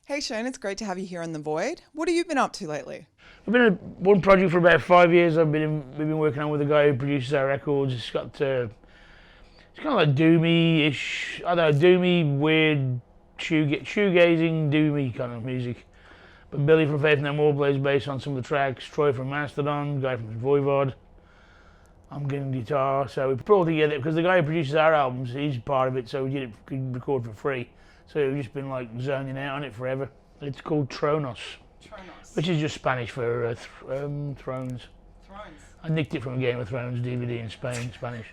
Hey Shane, it's great to have you here on The Void. What have you been up to lately? I've been in one project for about 5 years. We've been working on with a guy who produces our records. It's kind of like doomy-ish, I don't know, doomy, weird, shoegazing, doomy kind of music. But Billy from Faith No More plays bass on some of the tracks. Troy from Mastodon, guy from Voivod. I'm getting guitar, so we put it all together because the guy who produces our albums, he's part of it, so we did it, could record for free. So we've just been like zoning out on it forever. It's called Tronos, which is just Spanish for thrones. Thrones. I nicked it from a Game of Thrones DVD in Spain, Spanish.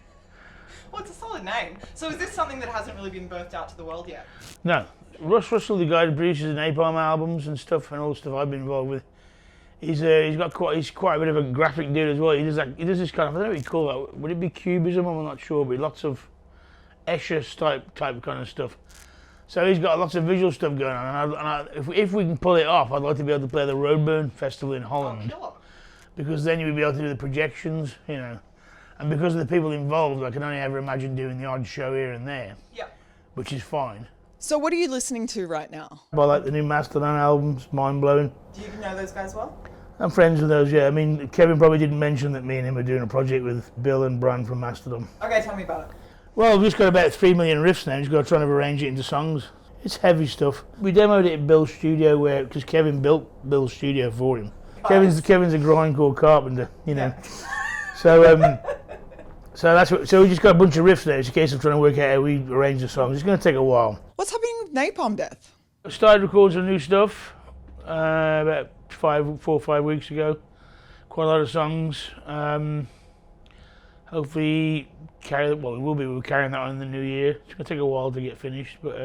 Well, it's a solid name. So is this something that hasn't really been birthed out to the world yet? No. Russ Russell, the guy who produces the Napalm albums and stuff, and all the stuff I've been involved with, he's quite a bit of a graphic dude as well. He does this kind of, I don't know what you call that. Would it be cubism? I'm not sure, but lots of Escher type kind of stuff. So he's got lots of visual stuff going on, and if we can pull it off, I'd like to be able to play the Roadburn Festival in Holland, because then you'd be able to do the projections, you know, and because of the people involved, I can only ever imagine doing the odd show here and there, which is fine. So what are you listening to right now? I like the new Mastodon albums, mind blowing. Do you know those guys well? I'm friends with those, yeah. I mean, Kevin probably didn't mention that me and him are doing a project with Bill and Bran from Mastodon. Okay, tell me about it. Well, we've just got about 3 million riffs now. Just got to try and arrange it into songs. It's heavy stuff. We demoed it at Bill's studio because Kevin built Bill's studio for him. Kevin's a grindcore carpenter, you know. Yeah. So we just got a bunch of riffs there. It's a case of trying to work out how we arrange the songs. It's going to take a while. What's happening with Napalm Death? I started recording some new stuff about 4 or 5 weeks ago. Quite a lot of songs. Hopefully we're carrying that on in the new year. It's going to take a while to get finished, but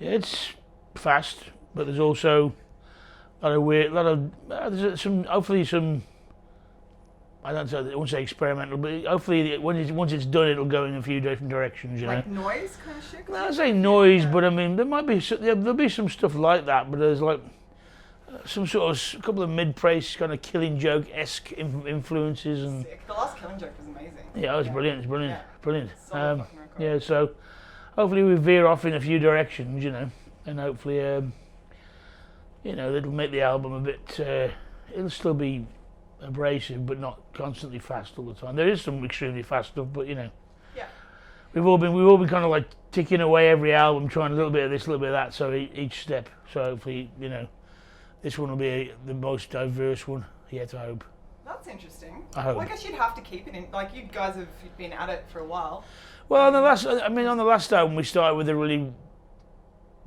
yeah, it's fast, but there's also there's some, I won't say experimental, but hopefully once it's done, it'll go in a few different directions, you know. Like noise kind of shit? No, I say noise, but I mean, there'll be some stuff like that, but there's like some sort of, a couple of mid-price kind of Killing Joke-esque influences. And sick. The last Killing Joke was amazing. Yeah, it was brilliant, it's brilliant, brilliant. Yeah, so hopefully we veer off in a few directions, you know, and hopefully, you know, it'll make the album a bit, it'll still be abrasive, but not constantly fast all the time. There is some extremely fast stuff, but you know, we've all been kind of like ticking away every album, trying a little bit of this, a little bit of that, so each step. So hopefully, you know, this one will be the most diverse one yet, I hope. That's interesting. I hope. Well, I guess you'd have to keep it in, like you guys have been at it for a while. Well, on the last album we started with a really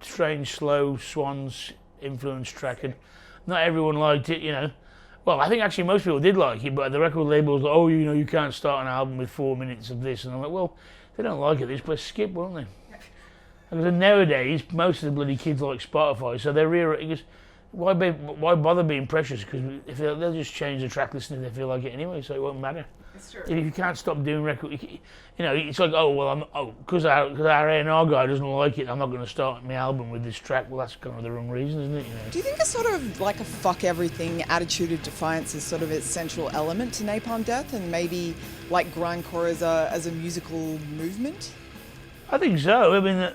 strange, slow Swans influence track, and not everyone liked it, you know. Well, I think actually most people did like it, but the record label was like, oh, you know, you can't start an album with 4 minutes of this, and I'm like, well, if they don't like it, they just press skip, won't they? Because nowadays, most of the bloody kids like Spotify, so they're why bother being precious? Because if they'll just change the track listing if they feel like it anyway, so it won't matter. It's true. If you can't stop doing record, you know, it's like, oh well, because our A&R guy doesn't like it, I'm not going to start my album with this track. Well, that's kind of the wrong reason, isn't it? You know? Do you think a sort of like a fuck everything attitude of defiance is sort of its central element to Napalm Death, and maybe like grindcore as a musical movement? I think so. I mean,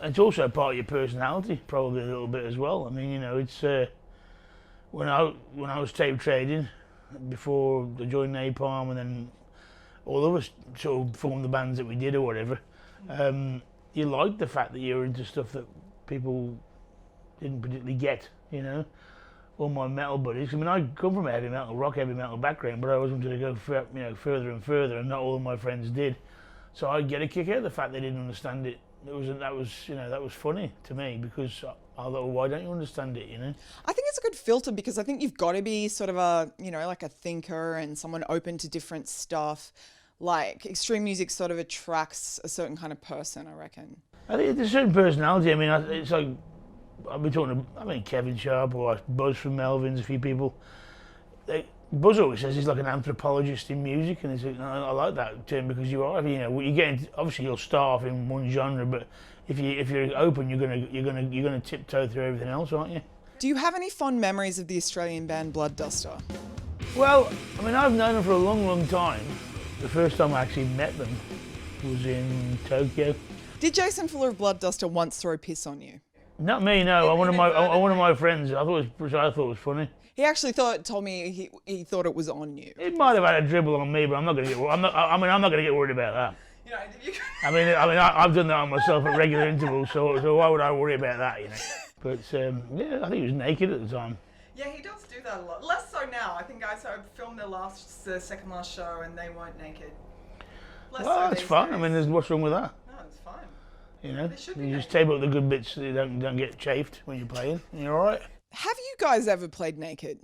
it's also part of your personality, probably a little bit as well. I mean, you know, it's when I was tape trading before I joined Napalm, and then all of us sort of formed the bands that we did or whatever. You like the fact that you're into stuff that people didn't particularly get, you know. All my metal buddies. I mean, I come from a heavy metal background, but I always wanted to go further and further, and not all of my friends did. So I get a kick out of the fact they didn't understand it. That was funny to me, because I thought, well, why don't you understand it, you know? I think it's a good filter, because I think you've got to be sort of a, you know, like a thinker and someone open to different stuff. Like extreme music sort of attracts a certain kind of person, I reckon. I think it's a certain personality. I mean, it's like, I've been talking to, Kevin Sharp or Buzz from Melvin's, a few people. Buzz always says he's like an anthropologist in music, and I like that term, because you are, you know, obviously you'll start off in one genre, but if you're open, you're gonna tiptoe through everything else, aren't you? Do you have any fond memories of the Australian band Bloodduster? Well, I mean, I've known them for a long, long time. The first time I actually met them was in Tokyo. Did Jason Fuller of Bloodduster once throw piss on you? Not me, no. One of my friends. I thought it was funny. He actually told me he thought it was on you. It might have had a dribble on me, but I'm not going to get. I'm not going to get worried about that. You know, if you... I've done that on myself at regular intervals, so why would I worry about that, you know? But yeah, I think he was naked at the time. Yeah, he does do that a lot. Less so now. I think guys have filmed their second last show and they weren't naked. Well, it's fun. I mean, what's wrong with that? No, it's fine. You know, you just tape up the good bits so you don't get chafed when you're playing, and you're all right. Have you guys ever played naked?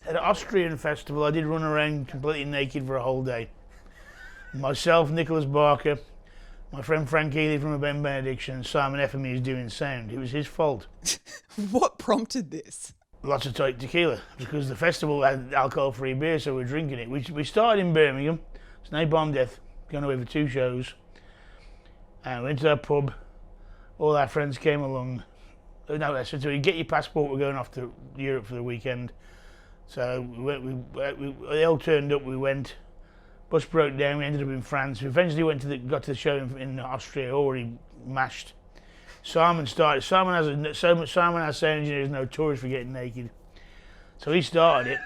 At an Austrian festival, I did run around completely naked for a whole day. Myself, Nicholas Barker, my friend Frank Healy from A Ben Benediction, and Simon Effamy is doing sound. It was his fault. What prompted this? Lots of tight tequila, because the festival had alcohol-free beer, so we're drinking it. We started in Birmingham. It's Napalm Death, going away for 2 shows. And we went to our pub. All our friends came along. No, so you get your passport, we're going off to Europe for the weekend. So they all turned up, we went. Bus broke down, we ended up in France. We eventually got to the show in Austria, already mashed. Simon has sound engineer is notorious for getting naked. So he started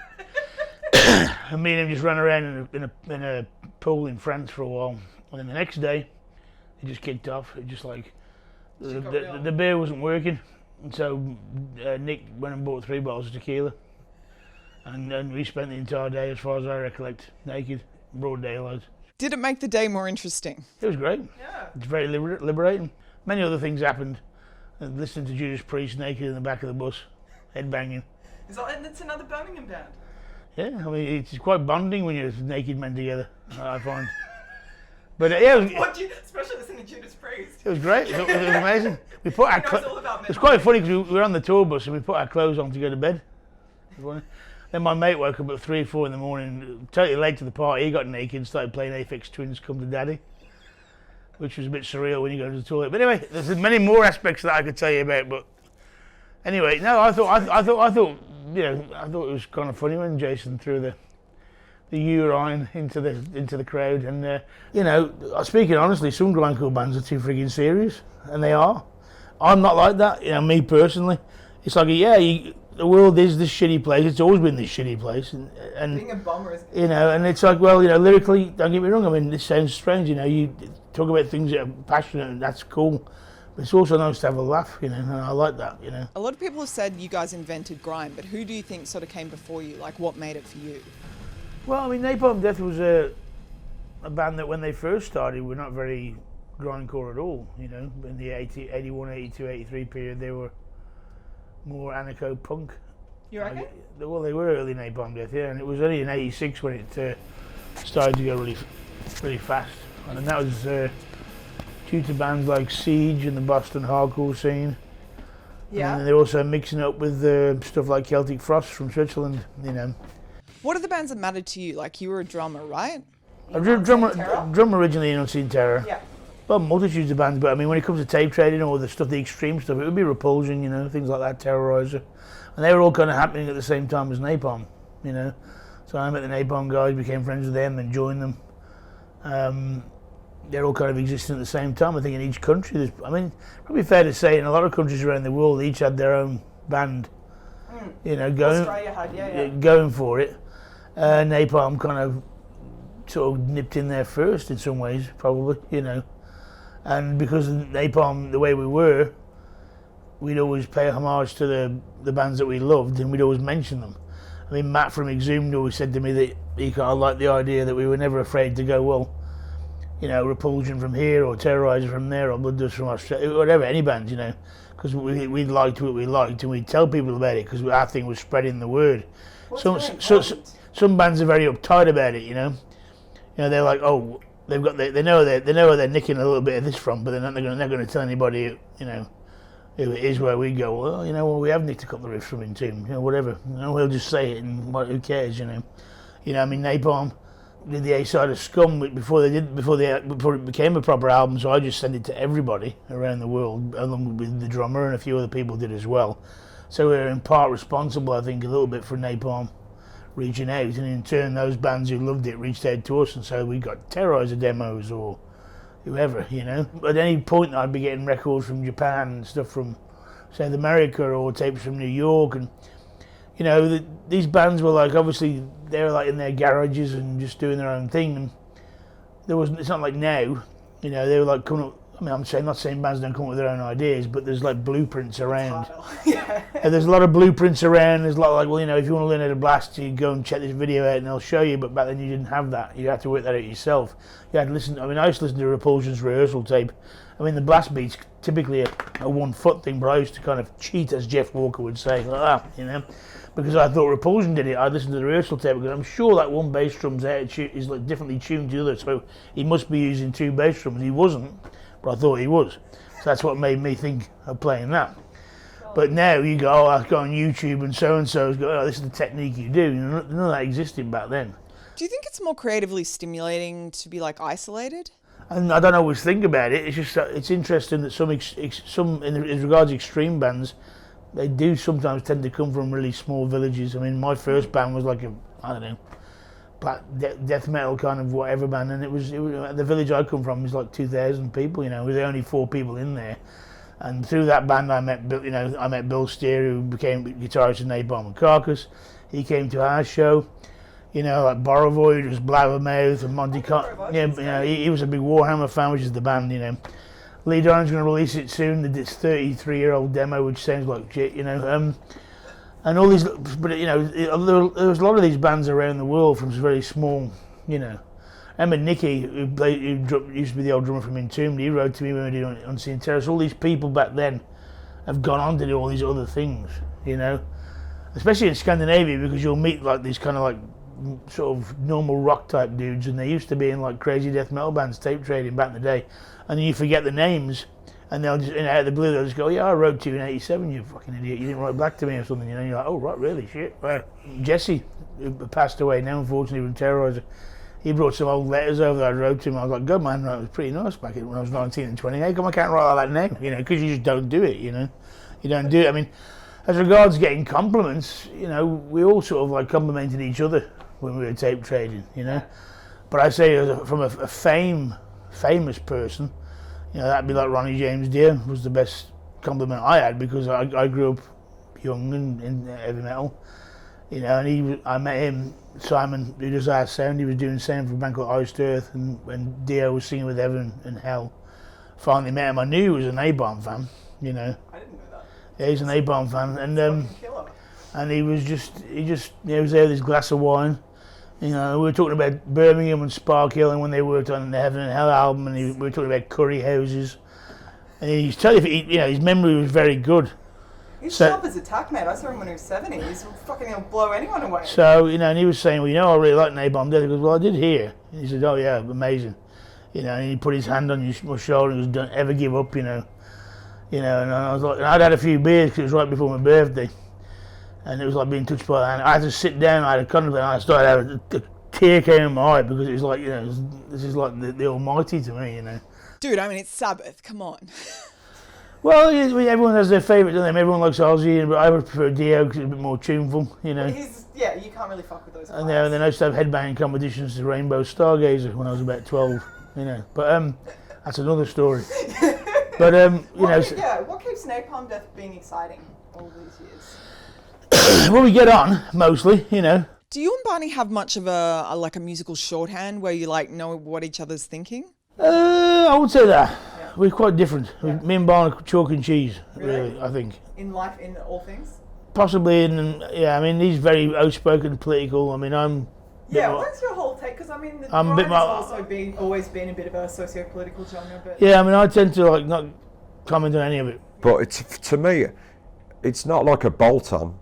it. And me and him just ran around in a pool in France for a while. And then the next day, it just kicked off. It just like, the beer wasn't working. And so Nick went and bought 3 bottles of tequila. And then we spent the entire day, as far as I recollect, naked, broad daylight. Did it make the day more interesting? It was great. Yeah. It's very liberating. Many other things happened. Listening to Judas Priest naked in the back of the bus, headbanging. And it's another Birmingham band. Yeah, I mean, it's quite bonding when you're naked men together, I find. But yeah, especially listening to Judas Priest. It was great. It was amazing. We put our it was quite funny because we were on the tour bus and we put our clothes on to go to bed. Then my mate woke up at 3 or 4 in the morning, totally late to the party. He got naked and started playing Aphex Twins' "Come to Daddy," which was a bit surreal when you go to the toilet. But anyway, there's many more aspects that I could tell you about. But anyway, no, I thought it was kind of funny when Jason threw the urine into the crowd. And speaking honestly, some grindcore bands are too frigging serious, and they are. I'm not like that. Me personally, it's like the world is this shitty place. It's always been this shitty place, and being a bummer is. And it's like, well, lyrically, don't get me wrong. I mean, this sounds strange. You talk about things that are passionate, and that's cool. But it's also nice to have a laugh, and I like that. A lot of people have said you guys invented grime, but who do you think sort of came before you? Like, what made it for you? Well, I mean, Napalm Death was a band that when they first started were not very grindcore at all. In the 81, 82, 83 period, they were more anarcho-punk. You reckon? Well, they were early Napalm Death, yeah, and it was only in 86 when it started to go really, really fast. And that was due to bands like Siege and the Boston hardcore scene. Yeah. And they're also mixing up with stuff like Celtic Frost from Switzerland, What are the bands that mattered to you? Like, you were a drummer, right? A drummer originally in Unseen Terror. Yeah. Well, multitudes of bands, but I mean, when it comes to tape trading or the extreme stuff, it would be Repulsion, things like that, Terrorizer. And they were all kind of happening at the same time as Napalm, So I met the Napalm guys, became friends with them, and joined them. They're all kind of existing at the same time. I think in each country, probably fair to say, in a lot of countries around the world, they each had their own band, Australia had, going for it. Napalm kind of sort of nipped in there first in some ways, probably, And because of Napalm, the way we were, we'd always pay homage to the bands that we loved, and we'd always mention them. I mean, Matt from Exhumed always said to me that he kind of liked the idea that we were never afraid to go, well, Repulsion from here, or Terrorizer from there, or Blood Dust from Australia, whatever, any bands, because we liked what we liked, and we'd tell people about it, because our thing was spreading the word. Some bands are very uptight about it, they're like, oh, they know they're nicking a little bit of this from, but they're not going to tell anybody, who it is where we go. Well, we have nicked a couple of riffs from Entomb, whatever. We'll just say it, and who cares, I mean, Napalm did the A side of Scum before it became a proper album, so I just sent it to everybody around the world, along with the drummer, and a few other people did as well. So we're in part responsible, I think, a little bit for Napalm reaching out, and in turn those bands who loved it reached out to us, and so we got Terrorizer demos or whoever, At any point I'd be getting records from Japan and stuff from South America or tapes from New York, and you know, these bands were like, obviously they were like in their garages and just doing their own thing, and it's not like now, you know, they were like coming up. I mean, not saying bands don't come up with their own ideas, but there's like blueprints around. Yeah. And there's a lot of blueprints around. There's a lot like, well, you know, if you want to learn how to blast, you go and check this video out and they'll show you. But back then you didn't have that. You had to work that out yourself. You had to listen. I mean, I used to listen to Repulsion's rehearsal tape. I mean, the blast beat's typically a 1 foot thing, but I used to kind of cheat, as Jeff Walker would say, like that, you know, because I thought Repulsion did it. I'd listen to the rehearsal tape because I'm sure that one bass drum's out is like differently tuned to the other, so he must be using 2 bass drums. He wasn't, but I thought he was. So that's what made me think of playing that. But now you go, I go on YouTube and so's go, oh, this is the technique you do. You know, none of that existed back then. Do you think it's more creatively stimulating to be like isolated? And I don't always think about it. It's just it's interesting that some in regards to extreme bands, they do sometimes tend to come from really small villages. I mean, my first band was like I don't know, black death metal kind of whatever band, and it was the village I come from was like 2,000 people. You know, there were only 4 people in there, and through that band I met Bill Steer, who became guitarist in Napalm and Carcass. He came to our show. You know, like Borovoid was Blabbermouth and Monty Carlo. Yeah, you know, he was a big Warhammer fan, which is the band. You know, Lee Doran's going to release it soon. This 33-year-old demo, which sounds like shit. You know, and all these, but you know, there was a lot of these bands around the world from very small. You know, I remember Nicky, who used to be the old drummer from Entombed. He wrote to me when we were doing Unseen Terrors. All these people back then have gone on to do all these other things. You know, especially in Scandinavia, because you'll meet like these kind of like sort of normal rock type dudes, and they used to be in like crazy death metal bands, tape trading back in the day, and then you forget the names, and they'll just, you know, out of the blue they'll just go, yeah, I wrote to you in '87, you fucking idiot, you didn't write back to me or something, you know, and you're like, oh right, really, shit. Well, Jesse, who passed away now unfortunately from Terrorizer, he brought some old letters over that I wrote to him. I was like, God man, it was pretty nice back when I was 19 and 20. How come I can't write like that now? You know, because you just don't do it, you know, you don't do it. I mean, as regards getting compliments, you know, we all sort of like complimented each other when we were tape trading, you know. But I say from a famous person, you know, that'd be like Ronnie James Dio was the best compliment I had, because I grew up young and in heavy metal, you know, and I met him, Simon, who does our sound. He was doing sound for a band called Iced Earth, and when Dio was singing with Heaven and Hell, finally met him. I knew he was an Napalm fan, you know. I didn't know that. Yeah, he's an Napalm fan, and he was there with his glass of wine. You know, we were talking about Birmingham and Spark Hill and when they worked on the Heaven and Hell album, and we were talking about curry houses. And he's telling you, you know, his memory was very good. He's sharp as a tack, mate. I saw him when he was 70. He's fucking, he'll blow anyone away. So, you know, and he was saying, well, you know, I really like Napalm Death. He goes, well, I did hear. And he said, oh yeah, amazing. You know, and he put his hand on my shoulder and goes, don't ever give up, you know. You know, and I was like, and I'd had a few beers because it was right before my birthday. And it was like being touched by that. And I had to sit down, I had a contemplate, and I started having a tear came in my eye, because it was like, you know, this is like the Almighty to me, you know. Dude, I mean, it's Sabbath, come on. Well, everyone has their favourite, don't they? Everyone likes Ozzy, but I would prefer Dio because it's a bit more tuneful, you know. Yeah, you can't really fuck with those guys. And then I used to have headbanging competitions to Rainbow Stargazer when I was about 12, you know. But that's another story. But, you know. Yeah, what keeps Napalm Death being exciting all these years? Well, we get on, mostly, you know. Do you and Barney have much of a musical shorthand where you like know what each other's thinking? I would say that. Yeah. We're quite different. Yeah. Me and Barney are chalk and cheese, really, I think. In life, in all things? Possibly, yeah, I mean, he's very outspoken, political. I mean, I'm... Yeah, what's your whole take? Because, I mean, the grime has also always been a bit of a socio-political genre, but... Yeah, I mean, I tend to, like, not comment on any of it. But to me, it's not like a bolt-on.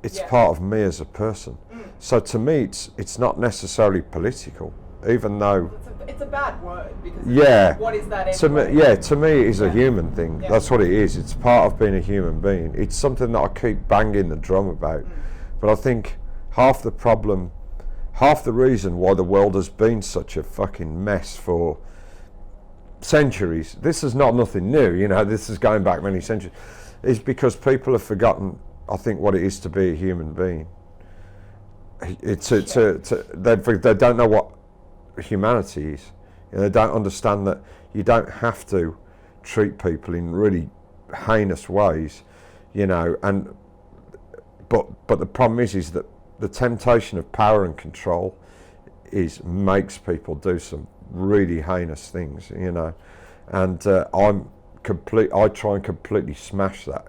It's part of me as a person. So to me, it's not necessarily political, even though... It's a bad word, because what is that anyway? To me it is a human thing. Yeah. That's what it is. It's part of being a human being. It's something that I keep banging the drum about. But I think half the reason why the world has been such a fucking mess for centuries, this is not nothing new, you know, this is going back many centuries, is because people have forgotten, I think, what it is to be a human being. They don't know what humanity is. You know, they don't understand that you don't have to treat people in really heinous ways you know. And but the problem is that the temptation of power and control makes people do some really heinous things, you know. And I try and completely smash that,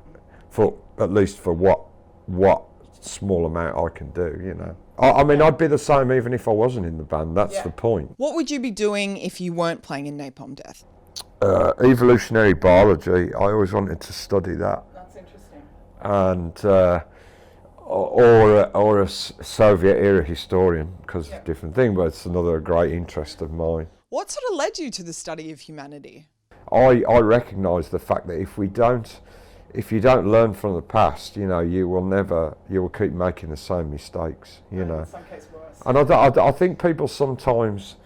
for at least for what small amount I can do, you know. I mean, I'd be the same even if I wasn't in the band. That's the point. What would you be doing if you weren't playing in Napalm Death? Evolutionary biology. I always wanted to study that. That's interesting. And or a Soviet era historian, because it's a different thing, but it's another great interest of mine. What sort of led you to the study of humanity? I recognise the fact that if you don't learn from the past, you know, you will keep making the same mistakes, you know. In some cases worse. And I think people sometimes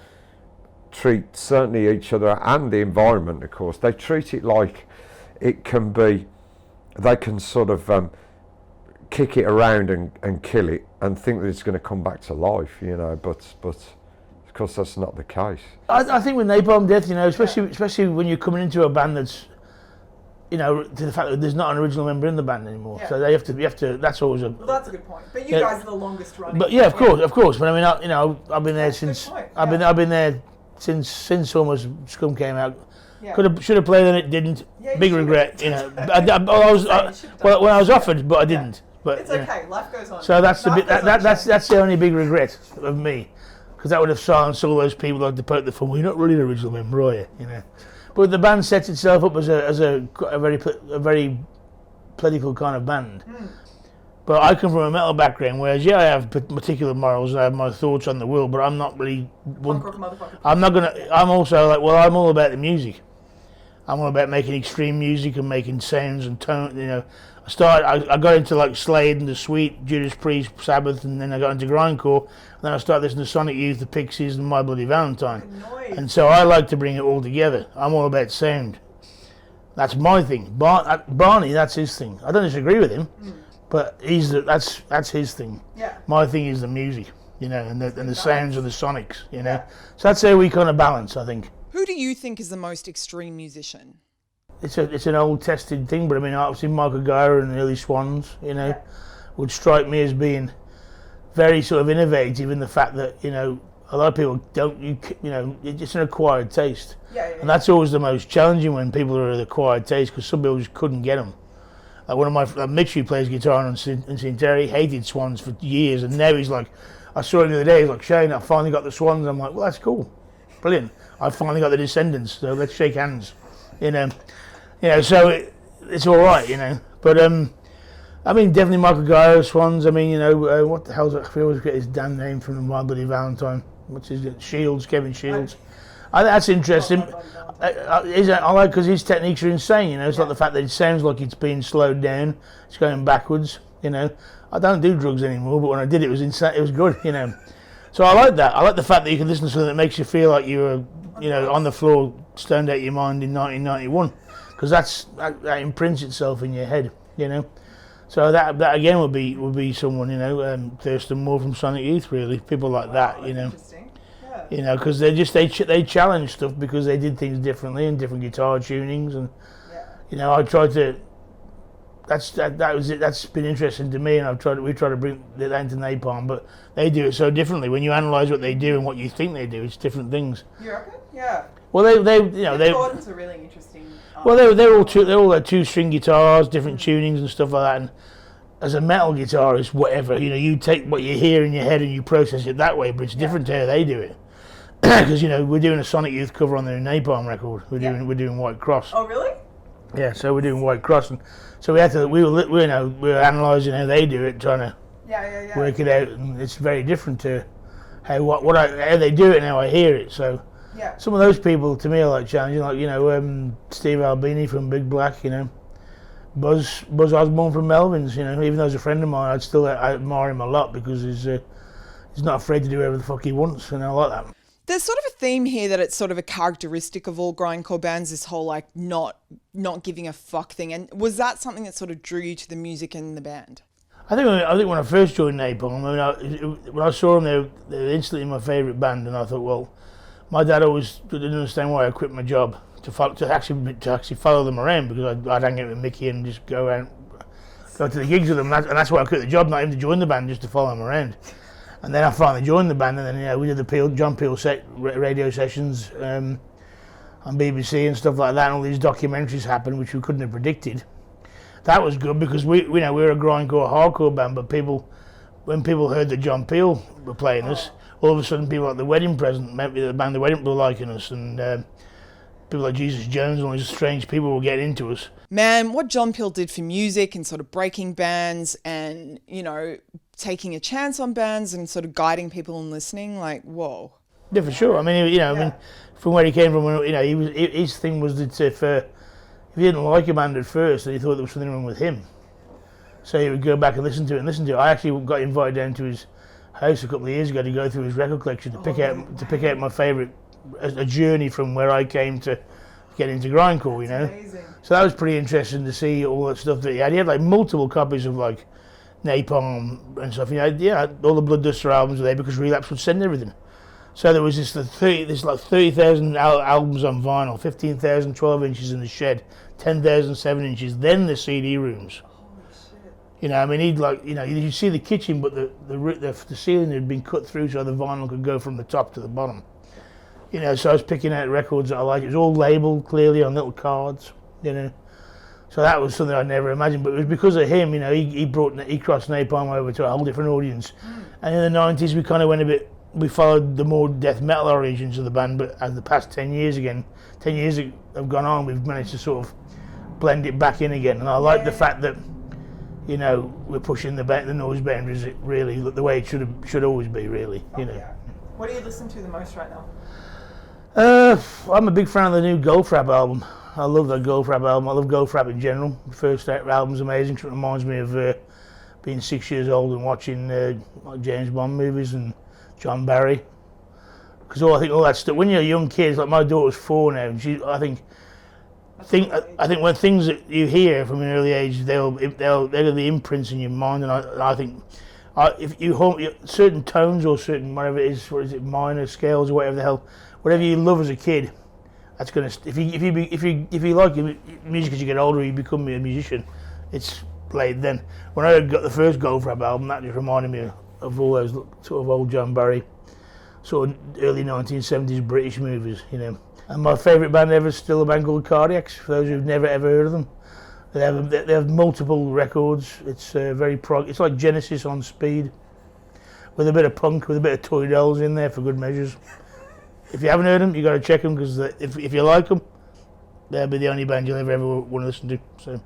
treat, certainly each other and the environment, of course, they treat it like it can be, they can sort of kick it around and kill it and think that it's going to come back to life, you know, but of course that's not the case. I think with Napalm Death, you know, especially when you're coming into a band that's, you know, to the fact that there's not an original member in the band anymore, so you have to. That's always a. Well, that's a good point. But you guys are the longest running. But of course. But I mean, I've been there since. I've been there since almost Scum came out. Yeah. Should have played and it didn't. Yeah, big regret, you know. When I was offered, but I didn't. But it's okay. Life goes on. So that's the bit. That's the only big regret of me, because that would have silenced all those people like to poke the fun. Well, you're not really an original member, are you? You know. But the band sets itself up as a very political kind of band. But I come from a metal background, whereas I have particular morals, I have my thoughts on the world, but I'm not really. I'm also like, I'm all about the music. I'm all about making extreme music and making sounds and tone. You know, I got into like Slade and The Sweet, Judas Priest, Sabbath, and then I got into Grindcore. And then I started listening to Sonic Youth, The Pixies, and My Bloody Valentine. And so I like to bring it all together. I'm all about sound. That's my thing. Barney, that's his thing. I don't disagree with him, but that's his thing. Yeah. My thing is the music, you know, and the sounds of the sonics, you know. So that's how we kind of balance, I think. Who do you think is the most extreme musician? It's an old tested thing, but I mean, obviously Michael Guyer and the early Swans, you know, would strike me as being very sort of innovative in the fact that, you know, a lot of people it's an acquired taste. And that's always the most challenging when people are at acquired taste, because some people just couldn't get them. Like one of my Mitch, who plays guitar in St. Terry, hated Swans for years, and now he's like, I saw him the other day, he's like, Shane, I finally got the Swans. I'm like, well, that's cool, brilliant. I finally got the Descendants, so let's shake hands, you know. So it's all right, you know. But I mean, definitely Michael Guyer, Swans. I mean, you know, what the hell's that? I always get his damn name from My Bloody Valentine. What's his name? Shields, Kevin Shields. That's interesting. I like, because his techniques are insane, you know. It's like the fact that it sounds like it's being slowed down, it's going backwards, you know. I don't do drugs anymore, but when I did it was insane. It was good, you know. So I like that. I like the fact that you can listen to something that makes you feel like you were, you know, on the floor, stoned out your mind in 1991, because that imprints itself in your head, you know. So that again would be someone, you know, Thurston Moore from Sonic Youth, really, people like that, you know. Interesting. Yeah. You know, because they challenge stuff because they did things differently and different guitar tunings, and you know, I tried to. That was it. That's been interesting to me, and we try to bring that into Napalm, but they do it so differently. When you analyse what they do and what you think they do, it's different things. You reckon? Yeah. Well, they Gordon's a really interesting. Well, they're all like 2-string guitars, different tunings and stuff like that. And as a metal guitarist, whatever, you know, you take what you hear in your head and you process it that way, but it's different to how they do it. Because you know, we're doing a Sonic Youth cover on their Napalm record. We're doing White Cross. Oh, really? Yeah, so we're doing White Cross, and so we were analysing how they do it, trying to work it out, and it's very different to how they do it and how I hear it. So some of those people to me are like challenging, like, you know, Steve Albini from Big Black, you know, Buzz Osborne from Melvins, you know. Even though he's a friend of mine, I admire him a lot because he's not afraid to do whatever the fuck he wants, and I like that. There's sort of a theme here that it's sort of a characteristic of all grindcore bands, this whole like not giving a fuck thing. And was that something that sort of drew you to the music and the band? I think when I first joined Napalm, when I saw them, they were instantly my favourite band, and I thought, well, my dad always didn't understand why I quit my job to actually follow them around, because I'd hang out with Mickey and just go around go to the gigs with them, and that's why I quit the job, not even to join the band, just to follow them around. And then I finally joined the band, and then we did the John Peel radio sessions on BBC and stuff like that, and all these documentaries happened, which we couldn't have predicted. That was good because we were a grindcore hardcore band, but when people heard that John Peel were playing us, all of a sudden people like the Wedding Present, maybe the band The Wedding, were liking us, and people like Jesus Jones and all these strange people were getting into us. Man, what John Peel did for music and sort of breaking bands and, taking a chance on bands and sort of guiding people and listening, like, whoa. Yeah, for sure. I mean, from where he came from, his thing was that if he didn't like a band at first, then he thought there was something wrong with him. So he would go back and listen to it. I actually got invited down to his house a couple of years ago to go through his record collection to pick out my favourite, a journey from where I came to get into grindcore, Amazing. So that was pretty interesting to see all that stuff that he had. He had like multiple copies of like Napalm and stuff. All the Blood Duster albums were there because Relapse would send everything. So there was this 30,000 albums on vinyl, 15,000 12 inches in the shed, 10,000 7 inches, then the CD rooms. Holy shit. He'd you see the kitchen, but the ceiling had been cut through so the vinyl could go from the top to the bottom. So I was picking out records that I liked. It was all labelled clearly on little cards, So that was something I never imagined, but it was because of him, he crossed Napalm over to a whole different audience. And in the 90s we kind of we followed the more death metal origins of the band, but as the past 10 years have gone on, we've managed to sort of blend it back in again. And I like the fact that, we're pushing the noise boundaries really the way it should always be, really, Yeah. What do you listen to the most right now? I'm a big fan of the new Goldfrapp album. I love that Goldfrapp album. I love Goldfrapp in general. The first album's amazing. It reminds me of being 6 years old and watching James Bond movies and John Barry. Because I think all that stuff, when you're a young kid, like my daughter's 4 now, and I think when things that you hear from an early age, they're the imprints in your mind, and I think if you hold certain tones or certain whatever it is, minor scales or whatever the hell, whatever you love as a kid, that's gonna. If you like music as you get older, you become a musician. It's played then. When I got the first Goldfrapp album, that just reminded me of all those sort of old John Barry, sort of early 1970s British movies, And my favourite band ever is still a band called Cardiacs. For those who've never ever heard of them, they have multiple records. It's very prog. It's like Genesis on speed, with a bit of punk, with a bit of toy dolls in there for good measures. If you haven't heard them, you got to check them because if you like them, they'll be the only band you'll ever want to listen to. So.